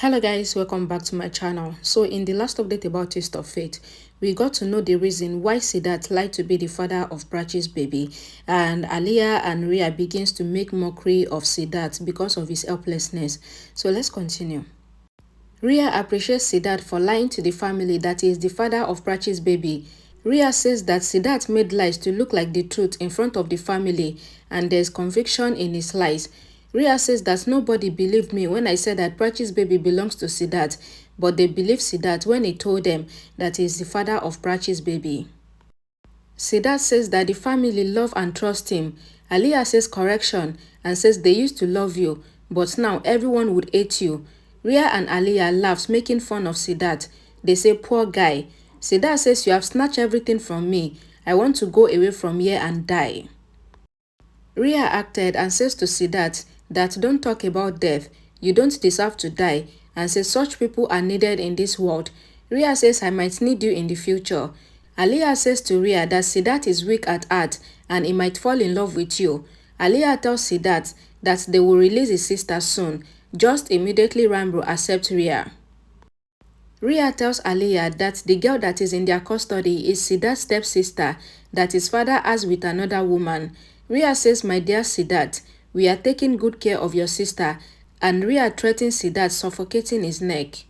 Hello guys, welcome back to my channel. So in the last update about Taste of Fate, we got to know the reason why Siddharth lied to be the father of Prachi's baby, and Aliyah and Ria begins to make mockery of Siddharth because of his helplessness. So let's continue. Ria appreciates Siddharth for lying to the family that he is the father of Prachi's baby. Ria says that Siddharth made lies to look like the truth in front of the family and there's conviction in his lies. Ria says that nobody believed me when I said that Prachi's baby belongs to Siddharth, but they believed Siddharth when he told them that he is the father of Prachi's baby. Siddharth says that the family love and trust him. Aliyah says correction and says they used to love you, but now everyone would hate you. Ria and Aliyah laughs, making fun of Siddharth. They say, poor guy. Siddharth says, you have snatched everything from me. I want to go away from here and die. Ria acted and says to Siddharth that don't talk about death. You don't deserve to die, and says such people are needed in this world. Ria says I might need you in the future. Aliyah says to Ria that Siddharth is weak at heart and he might fall in love with you. Aliyah tells Siddharth that they will release his sister soon. Just immediately Rambo accepts Ria. Ria tells Aliyah that the girl that is in their custody is Siddharth's stepsister that his father has with another woman. Ria says, my dear Siddharth, we are taking good care of your sister, and Ria threatens Siddharth, suffocating his neck.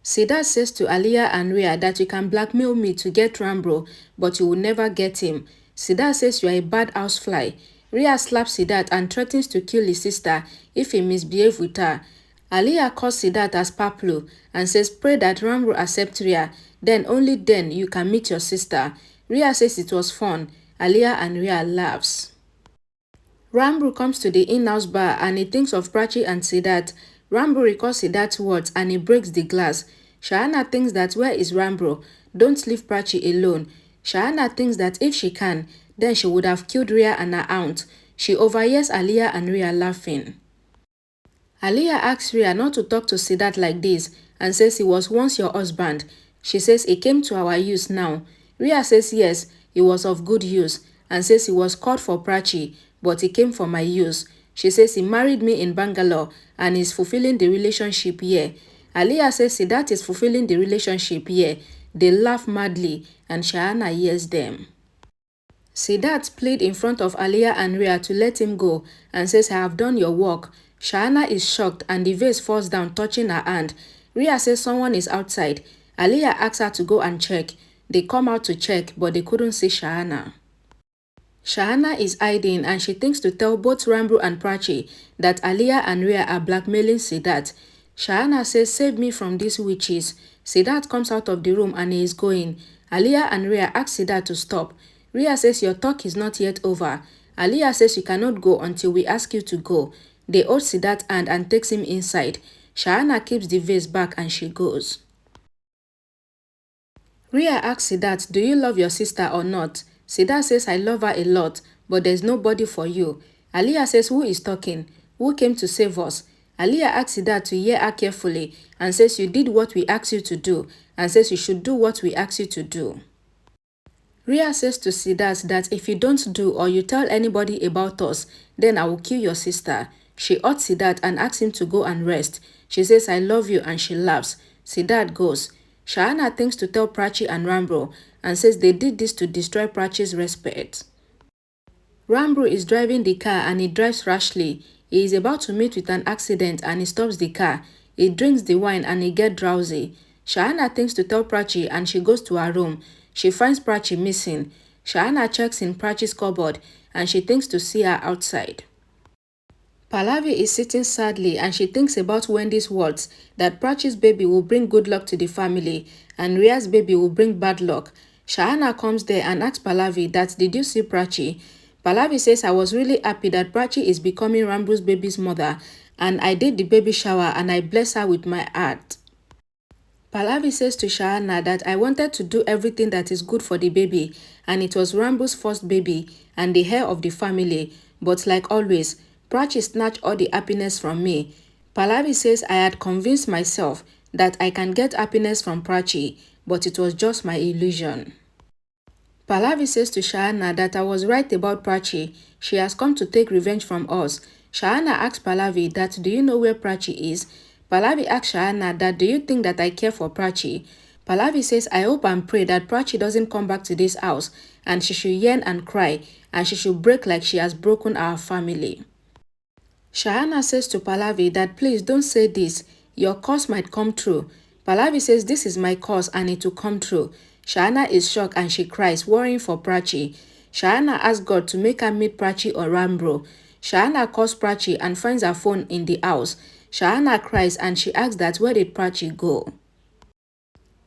Siddharth says to Aliyah and Ria that you can blackmail me to get Rambo, but you will never get him. Siddharth says you are a bad housefly. Ria slaps Siddharth and threatens to kill his sister if he misbehaves with her. Aliyah calls Siddharth as Paplu and says pray that Rambo accepts Ria, then only then you can meet your sister. Ria says it was fun. Aliyah and Ria laughs. Rambo comes to the in-house bar and he thinks of Prachi and Siddharth. Rambo recalls Siddharth's words and he breaks the glass. Shahana thinks that where is Rambo? Don't leave Prachi alone. Shahana thinks that if she can, then she would have killed Ria and her aunt. She overhears Aliyah and Ria laughing. Aliyah asks Ria not to talk to Siddharth like this and says he was once your husband. She says he came to our use now. Ria says yes, he was of good use and says he was called for Prachi, but he came for my use. She says he married me in Bangalore and is fulfilling the relationship here. Aliyah says Siddharth is fulfilling the relationship here. They laugh madly and Shahana hears them. Siddharth plead in front of Aliyah and Ria to let him go and says I have done your work. Shahana is shocked and the vase falls down touching her hand. Ria says someone is outside. Aliyah asks her to go and check. They come out to check but they couldn't see Shahana. Shahana is hiding and she thinks to tell both Rambo and Prachi that Aliyah and Ria are blackmailing Siddharth. Shahana says save me from these witches. Siddharth comes out of the room and he is going. Aliyah and Ria ask Siddharth to stop. Ria says your talk is not yet over. Aliyah says you cannot go until we ask you to go. They hold Siddharth's hand and takes him inside. Shahana keeps the vase back and she goes. Ria asks Siddharth, do you love your sister or not? Siddharth says I love her a lot, but there's nobody for you. Aliyah says who is talking? Who came to save us? Aliyah asks Siddharth to hear her carefully and says you did what we asked you to do and says you should do what we asked you to do. Ria says to Siddharth that if you don't do or you tell anybody about us, then I will kill your sister. She urges Siddharth and asks him to go and rest. She says I love you and she laughs. Siddharth goes. Shahana thinks to tell Prachi and Rambo and says they did this to destroy Prachi's respect. Rambo is driving the car and he drives rashly. He is about to meet with an accident and he stops the car. He drinks the wine and he gets drowsy. Shahana thinks to tell Prachi and she goes to her room. She finds Prachi missing. Shahana checks in Prachi's cupboard and she thinks to see her outside. Pallavi is sitting sadly and she thinks about Wendy's words that Prachi's baby will bring good luck to the family and Ria's baby will bring bad luck. Shahana comes there and asks Pallavi that did you see Prachi? Pallavi says I was really happy that Prachi is becoming Rambo's baby's mother and I did the baby shower and I bless her with my heart. Pallavi says to Shahana that I wanted to do everything that is good for the baby and it was Rambo's first baby and the heir of the family, but like always, Prachi snatched all the happiness from me. Pallavi says I had convinced myself that I can get happiness from Prachi, but it was just my illusion. Pallavi says to Shahana that I was right about Prachi. She has come to take revenge from us. Shahana asks Pallavi that do you know where Prachi is? Pallavi asks Shahana that do you think that I care for Prachi? Pallavi says I hope and pray that Prachi doesn't come back to this house and she should yearn and cry and she should break like she has broken our family. Shahana says to Pallavi that please don't say this, your curse might come true. Pallavi says this is my curse and it will come true. Shahana is shocked and she cries, worrying for Prachi. Shahana asks God to make her meet Prachi or Rambro. Shahana calls Prachi and finds her phone in the house. Shahana cries and she asks that where did Prachi go?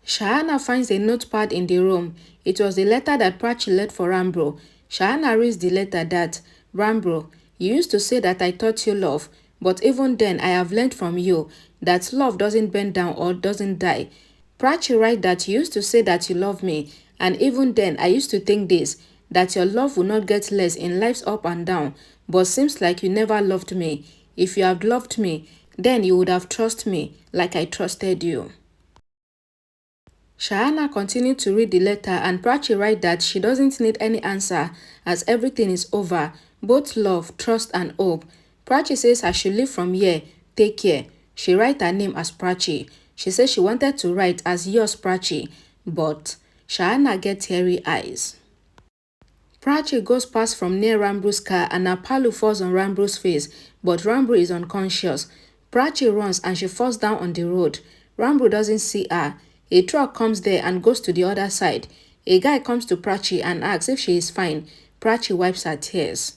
Shahana finds a notepad in the room. It was the letter that Prachi left for Rambro. Shahana reads the letter that, Rambro, you used to say that I taught you love, but even then I have learned from you that love doesn't bend down or doesn't die. Prachi writes that you used to say that you love me, and even then I used to think this, that your love will not get less in life's up and down, but seems like you never loved me. If you had loved me, then you would have trusted me like I trusted you. Shahana continued to read the letter and Prachi writes that she doesn't need any answer as everything is over, both love, trust and hope. Prachi says I should leave from here, take care. She writes her name as Prachi. She says she wanted to write as yours Prachi, but Shahana gets hairy eyes. Prachi goes past from near Rambro's car and her palu falls on Rambro's face, but Rambro is unconscious. Prachi runs and she falls down on the road. Rambro doesn't see her. A truck comes there and goes to the other side. A guy comes to Prachi and asks if she is fine. Prachi wipes her tears.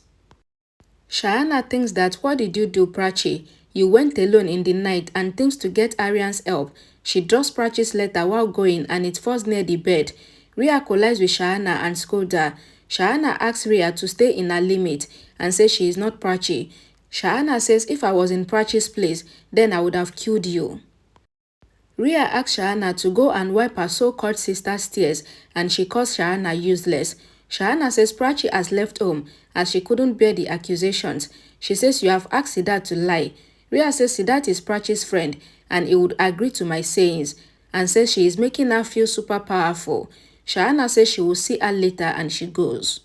Shahana thinks that what did you do, Prachi? You went alone in the night and thinks to get Arian's help. She drops Prachi's letter while going and it falls near the bed. Rhea collides with Shahana and scolds her. Shahana asks Rhea to stay in her limit and says she is not Prachi. Shahana says if I was in Prachi's place, then I would have killed you. Rhea asks Shahana to go and wipe her so-called sister's tears and she calls Shahana useless. Shahana says Prachi has left home as she couldn't bear the accusations. She says you have asked Siddharth to lie. Rhea says Siddharth is Prachi's friend and he would agree to my sayings and says she is making her feel super powerful. Shahana says she will see her later and she goes.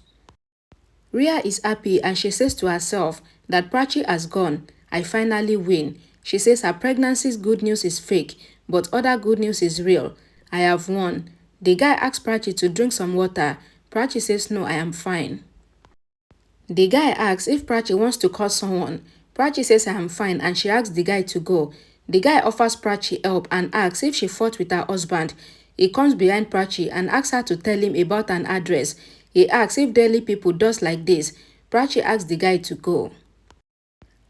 Rhea is happy and she says to herself that Prachi has gone. I finally win. She says her pregnancy's good news is fake, but other good news is real. I have won. The guy asks Prachi to drink some water. Prachi says no, I am fine. The guy asks if Prachi wants to call someone. Prachi says I am fine and she asks the guy to go. The guy offers Prachi help and asks if she fought with her husband. He comes behind Prachi and asks her to tell him about an address. He asks if Delhi people does like this. Prachi asks the guy to go.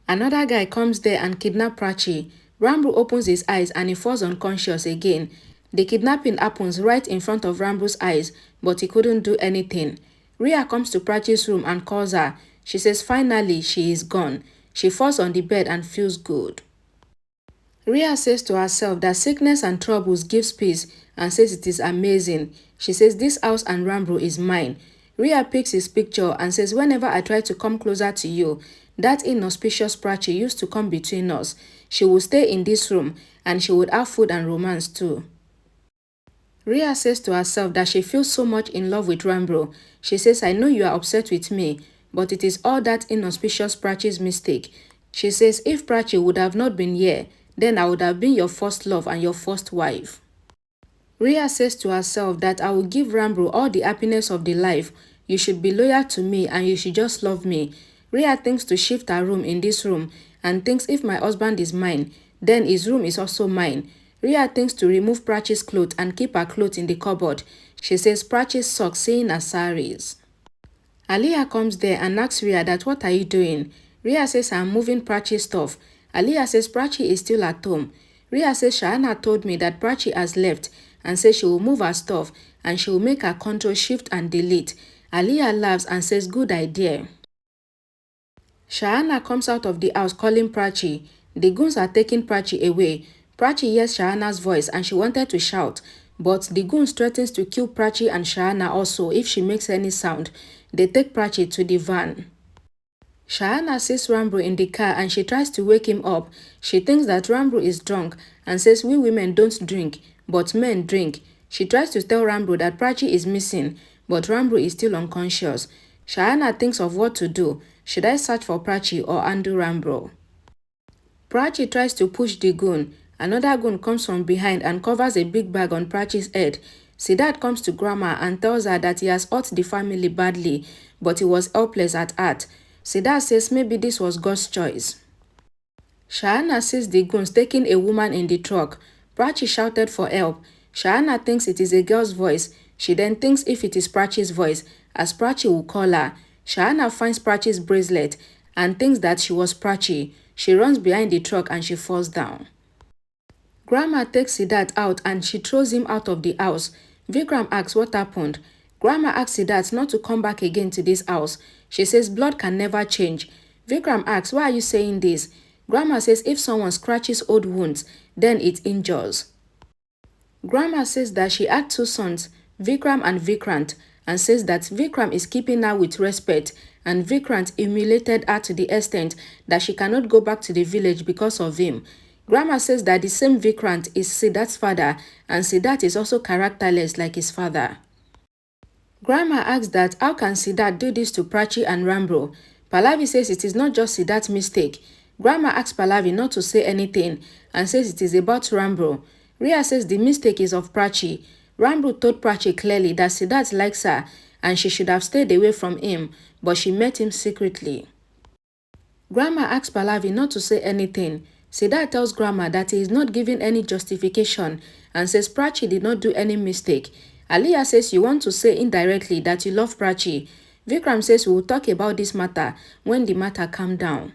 Another guy comes there and kidnaps Prachi. Rambro opens his eyes and he falls unconscious again. The kidnapping happens right in front of Rambro's eyes, but he couldn't do anything. Rhea comes to Prachi's room and calls her. She says finally she is gone. She falls on the bed and feels good. Rhea says to herself that sickness and troubles gives peace and says it is amazing. She says this house and Rambro is mine. Rhea picks his picture and says whenever I try to come closer to you, that inauspicious Prachi used to come between us. She would stay in this room and she would have food and romance too. Rhea says to herself that she feels so much in love with Rambro. She says, I know you are upset with me, but it is all that inauspicious Prachi's mistake. She says, if Prachi would have not been here, then I would have been your first love and your first wife. Rhea says to herself that I will give Rambro all the happiness of the life. You should be loyal to me and you should just love me. Rhea thinks to shift her room in this room and thinks if my husband is mine, then his room is also mine. Rhea thinks to remove Prachi's clothes and keep her clothes in the cupboard. She says Prachi's socks saying her saris. Aliyah comes there and asks Rhea that what are you doing? Rhea says I'm moving Prachi's stuff. Aliyah says Prachi is still at home. Rhea says Shahana told me that Prachi has left and says she will move her stuff and she will make her control shift and delete. Aliyah laughs and says good idea. Shahana comes out of the house calling Prachi. The goons are taking Prachi away. Prachi hears Shahana's voice and she wanted to shout, but the goons threatens to kill Prachi and Shahana also if she makes any sound. They take Prachi to the van. Shahana sees Rambro in the car and she tries to wake him up. She thinks that Rambro is drunk and says we women don't drink, but men drink. She tries to tell Rambro that Prachi is missing, but Rambro is still unconscious. Shahana thinks of what to do. Should I search for Prachi or undo Rambro? Prachi tries to push the goon. Another goon comes from behind and covers a big bag on Prachi's head. Siddharth comes to Grandma and tells her that he has hurt the family badly, but he was helpless at heart. Siddharth says maybe this was God's choice. Shahana sees the goons taking a woman in the truck. Prachi shouted for help. Shahana thinks it is a girl's voice. She then thinks if it is Prachi's voice, as Prachi will call her. Shahana finds Prachi's bracelet and thinks that she was Prachi. She runs behind the truck and she falls down. Grandma takes Siddharth out and she throws him out of the house. Vikram asks what happened. Grandma asks Siddharth not to come back again to this house. She says blood can never change. Vikram asks, why are you saying this? Grandma says if someone scratches old wounds, then it injures. Grandma says that she had two sons, Vikram and Vikrant, and says that Vikram is keeping her with respect and Vikrant humiliated her to the extent that she cannot go back to the village because of him. Grandma says that the same Vikrant is Siddharth's father and Siddharth is also characterless like his father. Grandma asks that how can Siddharth do this to Prachi and Rambro? Pallavi says it is not just Siddharth's mistake. Grandma asks Pallavi not to say anything and says it is about Rambro. Ria says the mistake is of Prachi. Rambro told Prachi clearly that Siddharth likes her and she should have stayed away from him, but she met him secretly. Grandma asks Pallavi not to say anything. Siddharth tells Grandma that he is not giving any justification and says Prachi did not do any mistake. Aliyah says you want to say indirectly that you love Prachi. Vikram says we will talk about this matter when the matter calms down.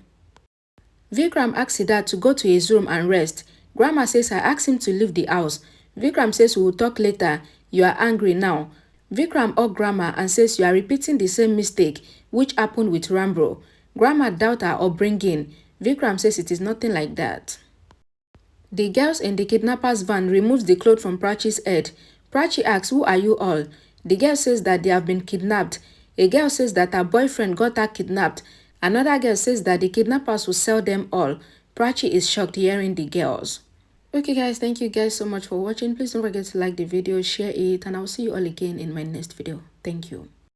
Vikram asks Siddharth to go to his room and rest. Grandma says I asked him to leave the house. Vikram says we will talk later. You are angry now. Vikram hugs Grandma and says you are repeating the same mistake which happened with Rambro. Grandma doubts her upbringing. Vikram says it is nothing like that. The girls in the kidnapper's van removes the cloth from Prachi's head. Prachi asks who are you all? The girl says that they have been kidnapped. A girl says that her boyfriend got her kidnapped. Another girl says that the kidnappers will sell them all. Prachi is shocked hearing the girls. Okay guys, thank you guys so much for watching. Please don't forget to like the video, share it, and I'll see you all again in my next video. Thank you.